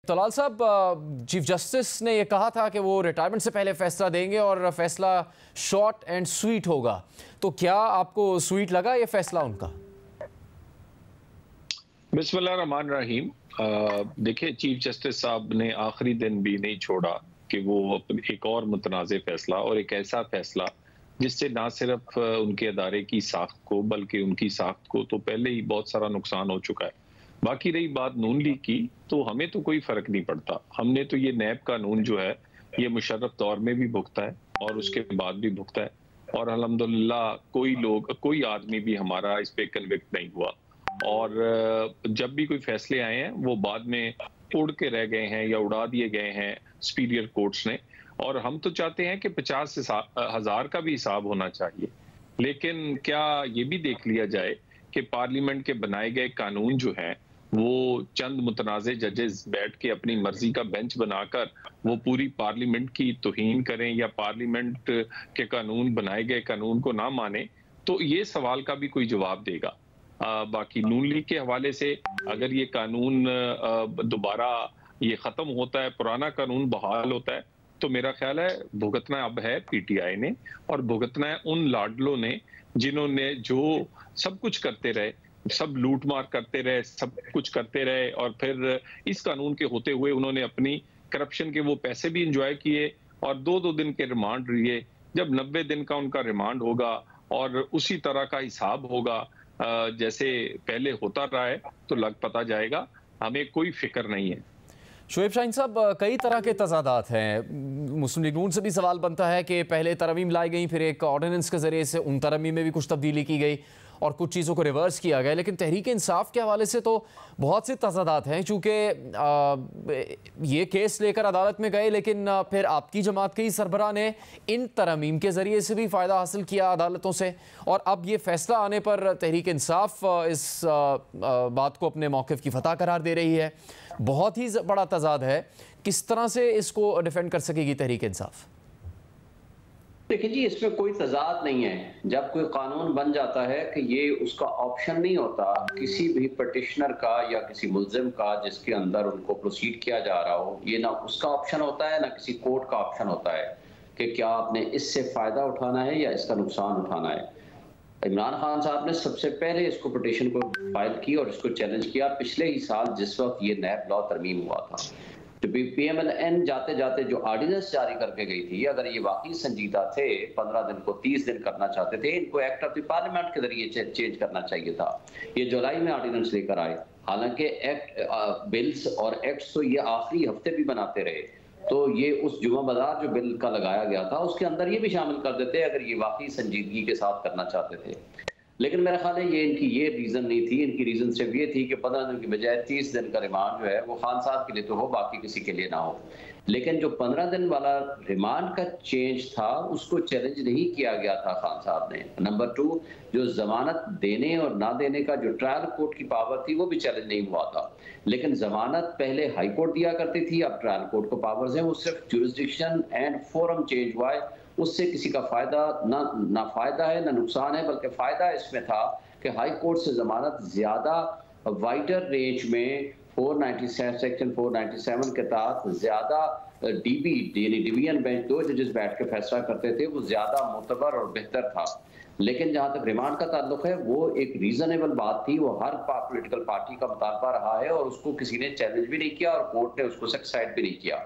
तलाल साहब, chief justice ने यह कहा था कि वो रिटायरमेंट से पहले फैसला देंगे और फैसला शॉर्ट एंड स्वीट होगा, तो क्या आपको स्वीट लगा ये फैसला उनका? बिस्मिल्लाहिर्रहमानिर्रहीम। देखिए, चीफ जस्टिस साहब ने आखिरी दिन भी नहीं छोड़ा कि वो एक और मुतनाज़ फैसला और एक ऐसा फैसला जिससे ना सिर्फ उनके अदारे की साख्त को बल्कि उनकी साख्त को तो पहले ही बहुत सारा नुकसान हो चुका है। बाकी रही बात नून लीग की, तो हमें तो कोई फर्क नहीं पड़ता। हमने तो ये नैब कानून जो है ये मुशर्रफ दौर में भी भुगता है और उसके बाद भी भुगता है, और अल्हम्दुलिल्लाह कोई आदमी भी हमारा इस पे कन्विक्ट नहीं हुआ। और जब भी कोई फैसले आए हैं वो बाद में उड़ के रह गए हैं या उड़ा दिए गए हैं सुपीरियर कोर्ट्स ने। और हम तो चाहते हैं कि 50,000 का भी हिसाब होना चाहिए, लेकिन क्या ये भी देख लिया जाए कि पार्लियामेंट के बनाए गए कानून जो हैं वो चंद मुतनाज़े जजेस बैठ के अपनी मर्जी का बेंच बनाकर वो पूरी पार्लियामेंट की तौहीन करें या पार्लियामेंट के कानून बनाए गए कानून को ना माने, तो ये सवाल का भी कोई जवाब देगा। बाकी नून लीग के हवाले से अगर ये कानून दोबारा ये खत्म होता है, पुराना कानून बहाल होता है, तो मेरा ख्याल है भुगतना अब है पीटीआई ने और भुगतना है उन लाडलों ने जिन्होंने जो सब कुछ करते रहे, सब लूट मार करते रहे, सब कुछ करते रहे, और फिर इस कानून के होते हुए उन्होंने अपनी करप्शन के वो पैसे भी इंजॉय किए और 2-2 दिन के रिमांड लिए। जब 90 दिन का उनका रिमांड होगा और उसी तरह का हिसाब होगा जैसे पहले होता रहा है, तो लग पता जाएगा। हमें कोई फिक्र नहीं है। शोएब शाहीन साहब, कई तरह के तजादात हैं। मुस्लिम लीग नून से भी सवाल बनता है कि पहले तरमीम लाई गई, फिर एक ऑर्डिनेंस के जरिए से उन तरमीम में भी कुछ तब्दीली की गई और कुछ चीज़ों को रिवर्स किया गया, लेकिन तहरीक इंसाफ के हवाले से तो बहुत से तजादात हैं। चूँकि ये केस लेकर अदालत में गए, लेकिन फिर आपकी जमात के ही सरबराह ने इन तरमीम के ज़रिए से भी फ़ायदा हासिल किया अदालतों से, और अब ये फैसला आने पर तहरीक इंसाफ इस बात को अपने मौक़िफ़ की फतह करार दे रही है। बहुत ही बड़ा तजाद है। किस तरह से इसको डिफेंड कर सकेगी तहरीक इंसाफ? देखिए जी, इसमें कोई तजाद नहीं है। जब कोई कानून बन जाता है कि ये उसका ऑप्शन नहीं होता किसी भी पटिशनर का या किसी मुल्जिम का जिसके अंदर उनको प्रोसीड किया जा रहा हो, ये ना उसका ऑप्शन होता है ना किसी कोर्ट का ऑप्शन होता है कि क्या आपने इससे फ़ायदा उठाना है या इसका नुकसान उठाना है। इमरान खान साहब ने सबसे पहले इसको पिटीशन को फाइल की और इसको चैलेंज किया पिछले ही साल, जिस वक्त ये नैब लॉ तरमीम हुआ था। तो PMLN जाते जाते जो ऑर्डिनेंस जारी करके गई थी, अगर ये वाकई संजीदा थे, 15 दिन को 30 दिन करना चाहते थे, इनको एक्ट ऑफ द पार्लियामेंट के जरिए चेंज करना चाहिए था। ये जुलाई में ऑर्डिनेंस लेकर आए, हालांकि एक्ट बिल्स और एक्ट्स तो ये आखिरी हफ्ते भी बनाते रहे, तो ये उस जुमा बाजार जो बिल का लगाया गया था उसके अंदर ये भी शामिल कर देते अगर ये वाकई संजीदगी के साथ करना चाहते थे। लेकिन मेरा ख्याल है ये इनकी ये रीज़न नहीं थी। इनकी रीज़न सिर्फ ये थी कि 15 दिन की बजाय 30 दिन का रिमांड जो है वो खान साहब के लिए तो हो, बाकी किसी के लिए ना हो। लेकिन जो 15 दिन वाला रिमांड का चेंज था उसको चैलेंज नहीं किया गया था खान साहब ने। नंबर 2, जो जमानत देने और ना देने का जो ट्रायल कोर्ट की पावर थी वो भी चैलेंज नहीं हुआ था। लेकिन जमानत पहले हाई कोर्ट दिया करती थी, अब ट्रायल कोर्ट को पावर्स हैं। वो सिर्फ जुरिस्डिक्शन एंड फोरम चेंज हुआ है, उससे किसी का फायदा ना फायदा है ना नुकसान है, बल्कि फायदा इसमें था कि हाई कोर्ट से जमानत ज्यादा वाइडर रेंज में 497 सेक्शन 497 के तहत ज्यादा डीबी यानी डिवीजन बेंच 2 जजेस बैठ के फैसला करते थे, वो ज्यादा मोतबर और बेहतर था। लेकिन जहां तक रिमांड का ताल्लुक है वो एक रीजनेबल बात थी, वो हर पोलिटिकल पार्टी का मुतालबा रहा है और उसको किसी ने चैलेंज भी नहीं किया और कोर्ट ने उसको सेटिस्फाइड भी नहीं किया।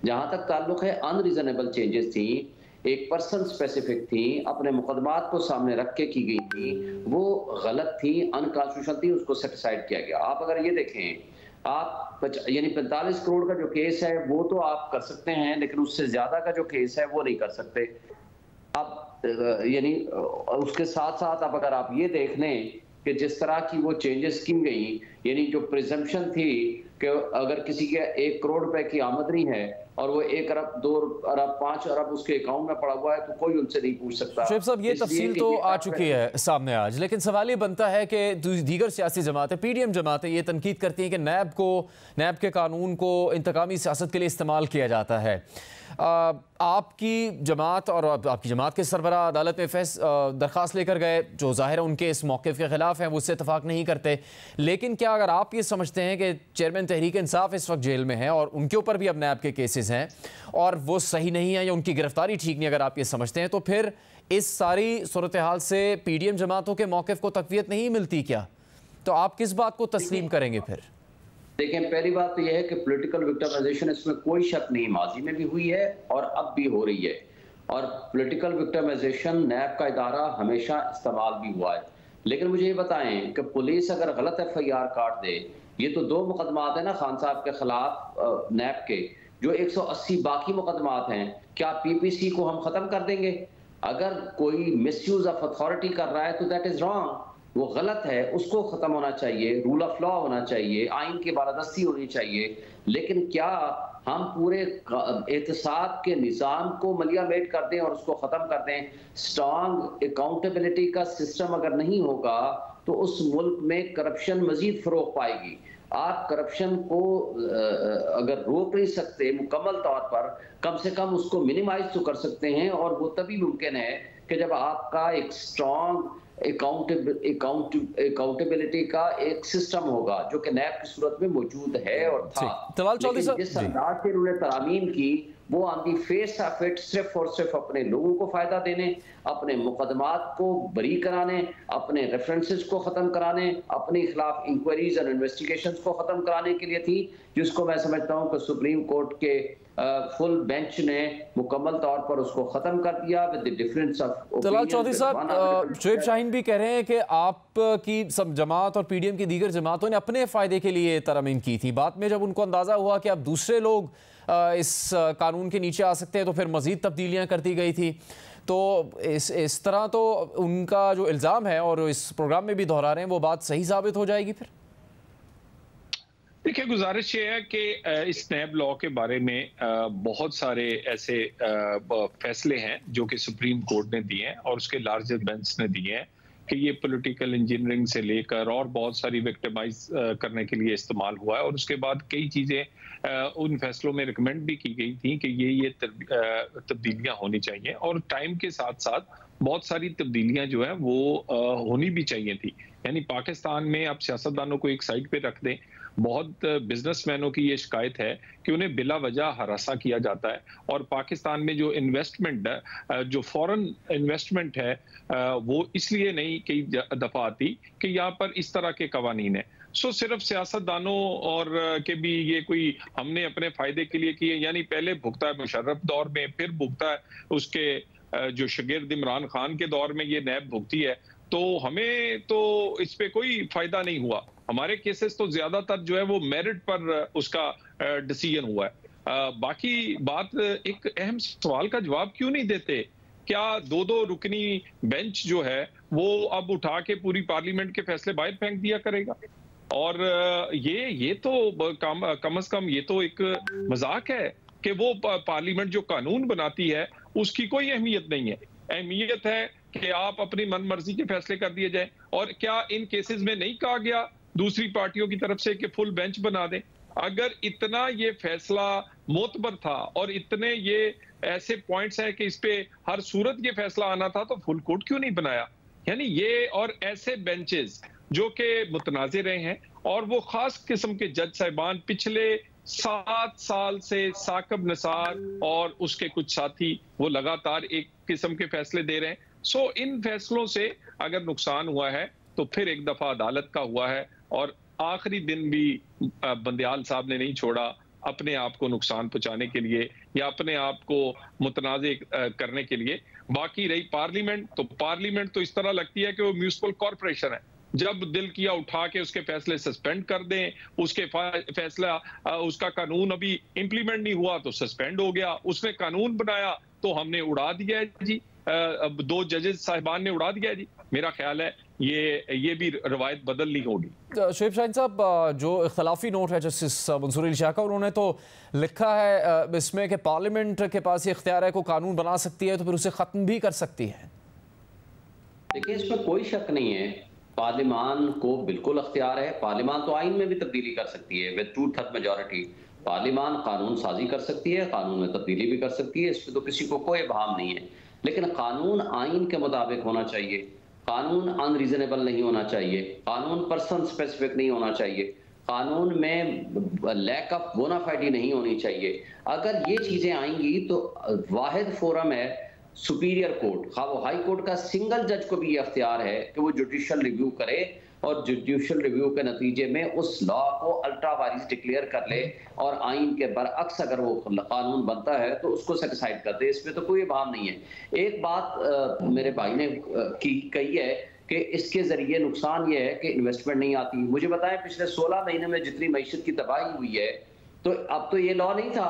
जहां तक ताल्लुक है अनरीजनेबल चेंजेस थी, एक पर्सन स्पेसिफिक थी, अपने मुकदमात को सामने रख के की गई थी, वो गलत थी, अनकॉन्स्टिट्यूशनल थी, उसको सेटिस्फाइड किया गया। आप अगर ये देखें, आप यानी 45 करोड़ का जो केस है वो तो आप कर सकते हैं, लेकिन उससे ज्यादा का जो केस है वो नहीं कर सकते आप। यानी उसके साथ साथ अब अगर आप ये देख लें कि जिस तरह की वो चेंजेस की गई, यानी जो प्रिजम्पशन थी कि अगर किसी के 1 करोड़ रुपए की आमदनी है और वो 1 अरब 2 अरब 5 अरब उसके अकाउंट में पड़ा हुआ है, तो कोई उनसे नहीं पूछ सकता। शोएब साहब, ये तफसील तो आ चुकी है सामने आज, लेकिन सवाल ये बनता है कि दीगर सियासी जमातें, PDM जमातें ये तनकीद करती हैं कि नैब के कानून को इंतकामी सियासत के लिए इस्तेमाल किया जाता है। आपकी जमात और आपकी जमात के सरबराह अदालत में दरख्वास्त लेकर गए, जो ज़ाहिर है उनके इस मौक़िफ़ के ख़िलाफ़ हैं, वो उससे इतफ़ाक़ नहीं करते। लेकिन क्या अगर आप ये समझते हैं कि चेयरमैन तहरीक इंसाफ इस वक्त जेल में है और उनके ऊपर भी अब नैब के केसेस हैं और वो सही नहीं है या उनकी गिरफ्तारी ठीक नहीं, अगर आप ये समझते हैं, तो फिर इस सारी सूरत हाल से PDM जमातों के मौक़िफ़ को तक़वियत नहीं मिलती क्या? तो आप किस बात को तस्लीम करेंगे फिर? देखें, पहली बात तो यह है कि पॉलिटिकल विक्टिमाइजेशन, इसमें कोई शक नहीं, माजी में भी हुई है और अब भी हो रही है। और पॉलिटिकल विक्टिमाइजेशन नैब का इदारा हमेशा इस्तेमाल भी हुआ है। लेकिन मुझे ये बताएं कि पुलिस अगर गलत FIR काट दे, ये तो 2 मुकदमात है ना खान साहब के खिलाफ नैब के, जो 180 बाकी मुकदमात हैं, क्या PPC को हम खत्म कर देंगे? अगर कोई मिसयूज ऑफ अथॉरिटी कर रहा है तो दैट इज रॉन्ग, वो गलत है, उसको खत्म होना चाहिए, रूल ऑफ लॉ होना चाहिए, आइन की बालादस्ती होनी चाहिए। लेकिन क्या हम पूरे एहतसाब के निज़ाम को मलियामेट कर दें और उसको ख़त्म कर दें? स्ट्रॉन्ग अकाउंटेबिलिटी का सिस्टम अगर नहीं होगा तो उस मुल्क में करप्शन मजीद फ़रोग पाएगी। आप करप्शन को अगर रोक नहीं सकते मुकम्मल तौर पर, कम से कम उसको मिनिमाइज तो कर सकते हैं, और वो तभी मुमकिन है कि जब आपका एक स्ट्रॉन्ग अकाउंटेबिलिटी का एक सिस्टम होगा, जो कि नैब की सूरत में मौजूद है और था। तलाल चौधरी साहब, जिस अंदाज से उन्होंने तरामीम की, वो on the face of it सिर्फ और सिर्फ अपने लोगों को फायदा देने, अपने मुकदमात को बरी कराने, अपने रेफरेंसेस को खत्म कराने, अपने खिलाफ इंक्वायरीज और इन्वेस्टिगेशंस को खत्म कराने के लिए थी, जिसको मैं समझता हूं कि सुप्रीम कोर्ट के फुल बेंच ने मुकम्मल तौर पर उसको खत्म कर दिया with the difference of. Talal Chaudhry साहब, शुएब शाहीन भी कह रहे हैं कि आपकी सब जमात और PDM की दीगर जमातों ने अपने फ़ायदे के लिए तरमीम की थी। बाद में जब उनको अंदाज़ा हुआ कि अब दूसरे लोग इस कानून के नीचे आ सकते हैं तो फिर मज़ीद तब्दीलियाँ कर दी गई थी। तो इस तरह तो उनका जो इल्ज़ाम है और इस प्रोग्राम में भी दोहरा रहे हैं, वो बात सही साबित हो जाएगी फिर? देखिए, गुजारिश ये है कि इस नैब लॉ के बारे में बहुत सारे ऐसे फैसले हैं जो कि सुप्रीम कोर्ट ने दिए हैं और उसके लार्जर बेंच ने दिए हैं कि ये पॉलिटिकल इंजीनियरिंग से लेकर और बहुत सारी विक्टिमाइज करने के लिए इस्तेमाल हुआ है। और उसके बाद कई चीज़ें उन फैसलों में रिकमेंड भी की गई थी कि ये तब्दीलियां होनी चाहिए, और टाइम के साथ साथ बहुत सारी तब्दीलियां जो है वो होनी भी चाहिए थी। यानी पाकिस्तान में आप सियासतदानों को एक साइड पे रख दें, बहुत बिजनेसमैनों की ये शिकायत है कि उन्हें बिला वजह हरासा किया जाता है, और पाकिस्तान में जो इन्वेस्टमेंट है, जो फॉरेन इन्वेस्टमेंट है, वो इसलिए नहीं कई दफा आती कि यहाँ पर इस तरह के कवानीन है। सो सिर्फ सियासतदानों और के भी ये कोई हमने अपने फायदे के लिए किए, यानी पहले भुगता है मुशर्रफ दौर में, फिर भुगता है उसके जो शागिर्द इमरान खान के दौर में ये नैब भुगती है, तो हमें तो इस पे कोई फायदा नहीं हुआ। हमारे केसेस तो ज्यादातर जो है वो मेरिट पर उसका डिसीजन हुआ है। बाकी बात, एक अहम सवाल का जवाब क्यों नहीं देते? क्या 2-2 रुकनी बेंच जो है वो अब उठा के पूरी पार्लियामेंट के फैसले बाहर फेंक दिया करेगा? और ये तो कम से कम ये तो एक मजाक है कि वो पार्लियामेंट जो कानून बनाती है उसकी कोई अहमियत नहीं है। अहमियत है कि आप अपनी मनमर्जी के फैसले कर दिए जाए। और क्या इन केसेस में नहीं कहा गया दूसरी पार्टियों की तरफ से कि फुल बेंच बना दें? अगर इतना ये फैसला मोतबर था और इतने ये ऐसे पॉइंट्स हैं कि इस पे हर सूरत ये फैसला आना था, तो फुल कोर्ट क्यों नहीं बनाया? यानी ये और ऐसे बेंचेस जो कि मुतनाज़े रहे हैं, और वो खास किस्म के जज साहिबान पिछले 7 साल से साकिब निसार और उसके कुछ साथी वो लगातार एक किस्म के फैसले दे रहे हैं। सो इन फैसलों से अगर नुकसान हुआ है तो फिर एक दफा अदालत का हुआ है, और आखिरी दिन भी बंदियाल साहब ने नहीं छोड़ा अपने आप को नुकसान पहुंचाने के लिए या अपने आप को मुतनाज़े करने के लिए। बाकी रही पार्लियामेंट, तो पार्लियामेंट तो इस तरह लगती है कि वो म्यूनिसिपल कॉरपोरेशन है। जब दिल किया उठा के उसके फैसले सस्पेंड कर दें, उसके फैसला उसका कानून अभी इंप्लीमेंट नहीं हुआ तो सस्पेंड हो गया, उसने कानून बनाया तो हमने उड़ा दिया है जी, 2 जजेस साहिबान ने उड़ा दिया है जी। मेरा ख्याल है ये भी रवायत बदलनी होगी। शुएब शाहीन साहब, जो इख्तलाफी नोट है जस्टिस मंसूर अली शाह का, उन्होंने तो लिखा है इसमें कि पार्लियामेंट के पास ये इख्तियार है, को कानून बना सकती है तो फिर उसे ख़त्म भी कर सकती है। देखिए, इसमें कोई शक नहीं है, पार्लियामान को बिल्कुल अख्तियार है। पार्लियामान तो आइन में भी तब्दीली कर सकती है विद 2/3 मेजॉरिटी। पार्लियामान कानून साजी कर सकती है, कानून में तब्दीली भी कर सकती है, इस पर तो किसी को कोई इबाहम नहीं है, लेकिन कानून आइन के मुताबिक होना चाहिए, कानून अनरीजनेबल नहीं होना चाहिए, कानून पर्सन स्पेसिफिक नहीं होना चाहिए, कानून में लैक ऑफ बोनाफाइडी नहीं होनी चाहिए। अगर ये चीजें आएंगी तो वाहिद फोरम है सुपीरियर कोर्ट, खा वो हाई कोर्ट का सिंगल जज को भी ये अख्तियार है कि वो जुडिशियल रिव्यू करे और जुडिशियल रिव्यू के नतीजे में उस लॉ को अल्ट्रा वायरस डिक्लेयर कर ले और आइन के बरअक्स अगर वो कानून बनता है तो उसको सेटिसाइड कर दे। इसमें तो कोई भाव नहीं है। एक बात मेरे भाई ने कही है कि इसके जरिए नुकसान ये है कि इन्वेस्टमेंट नहीं आती। मुझे बताएं पिछले 16 महीने में जितनी मईशत की तबाही हुई है, तो अब तो ये लॉ नहीं था,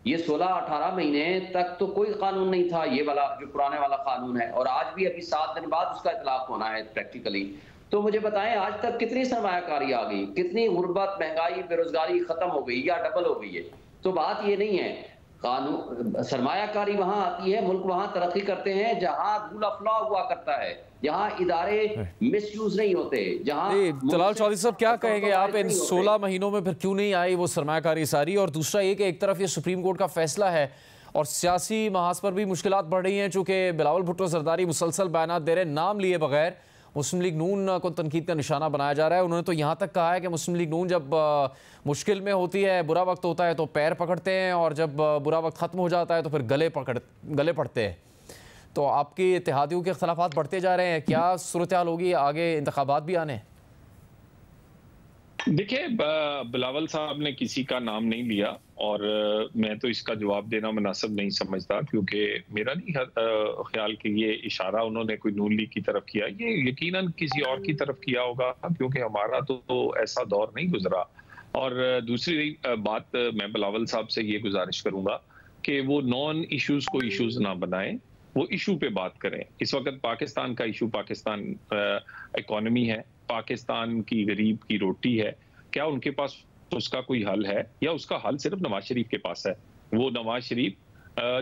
ये 16-18 महीने तक तो कोई कानून नहीं था, ये वाला जो पुराने वाला कानून है, और आज भी अभी 7 दिन बाद उसका इतलाक होना है प्रैक्टिकली। तो मुझे बताएं आज तक कितनी सरमायाकारी आ गई, कितनी गुर्बत, महंगाई, बेरोजगारी खत्म हो गई या डबल हो गई है। तो बात ये नहीं है, कानून सरमायाकारी वहां आती है, मुल्क वहां तरक्की करते हैं जहां रूल ऑफ लॉ हुआ करता है, जहां इदारे मिसयूज नहीं होते, जहां तलाल चौधरी साहब क्या कहेंगे आप इन 16 महीनों में फिर क्यों नहीं आई वो सरमायाकारी सारी? और दूसरा ये कि एक तरफ ये सुप्रीम कोर्ट का फैसला है और सियासी महाज पर भी मुश्किलात बढ़ रही हैं, चूंकि बिलावल भुट्टो जरदारी मुसलसल बयानात दे रहे हैं, नाम लिए बगैर। मुस्लिम लीग नून को तनकीद का निशाना बनाया जा रहा है। उन्होंने तो यहाँ तक कहा है कि मुस्लिम लीग नून जब मुश्किल में होती है, बुरा वक्त होता है तो पैर पकड़ते हैं, और जब बुरा वक्त ख़त्म हो जाता है तो फिर गले पड़ते हैं। तो आपकी इत्तेहादियों के इख्तलाफात बढ़ते जा रहे हैं, क्या सूरत हाल होगी? आगे इंतखाबात भी आने। देखिए, बिलावल साहब ने किसी का नाम नहीं लिया और मैं तो इसका जवाब देना मुनासिब नहीं समझता, क्योंकि मेरा नहीं ख्याल कि ये इशारा उन्होंने कोई नून लीग की तरफ किया, ये यकीनन किसी और की तरफ किया होगा, क्योंकि हमारा तो ऐसा दौर नहीं गुजरा। और दूसरी बात, मैं बिलावल साहब से ये गुजारिश करूंगा कि वो नॉन इश्यूज को इश्यूज ना बनाएं, वो इशू पे बात करें। इस वक्त पाकिस्तान का इशू पाकिस्तान इकोनॉमी है, पाकिस्तान की गरीब की रोटी है। क्या उनके पास उसका कोई हल है, या उसका हल सिर्फ नवाज शरीफ के पास है? वो नवाज शरीफ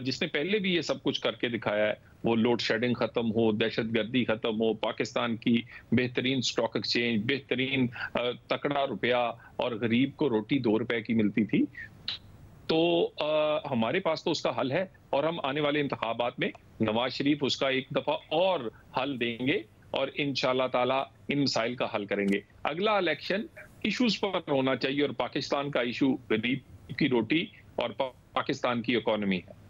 जिसने पहले भी ये सब कुछ करके दिखाया है, वो लोड शेडिंग खत्म हो, दहशतगर्दी खत्म हो, पाकिस्तान की बेहतरीन स्टॉक एक्सचेंज, बेहतरीन तकड़ा रुपया, और गरीब को रोटी 2 रुपए की मिलती थी। तो हमारे पास तो उसका हल है, और हम आने वाले इंतखाबात में नवाज शरीफ उसका एक दफा और हल देंगे और इंशाल्लाह ताला इन मसाइल का हल करेंगे। अगला इलेक्शन इश्यूज पर होना चाहिए, और पाकिस्तान का इशू गरीब की रोटी और पाकिस्तान की इकोनॉमी है।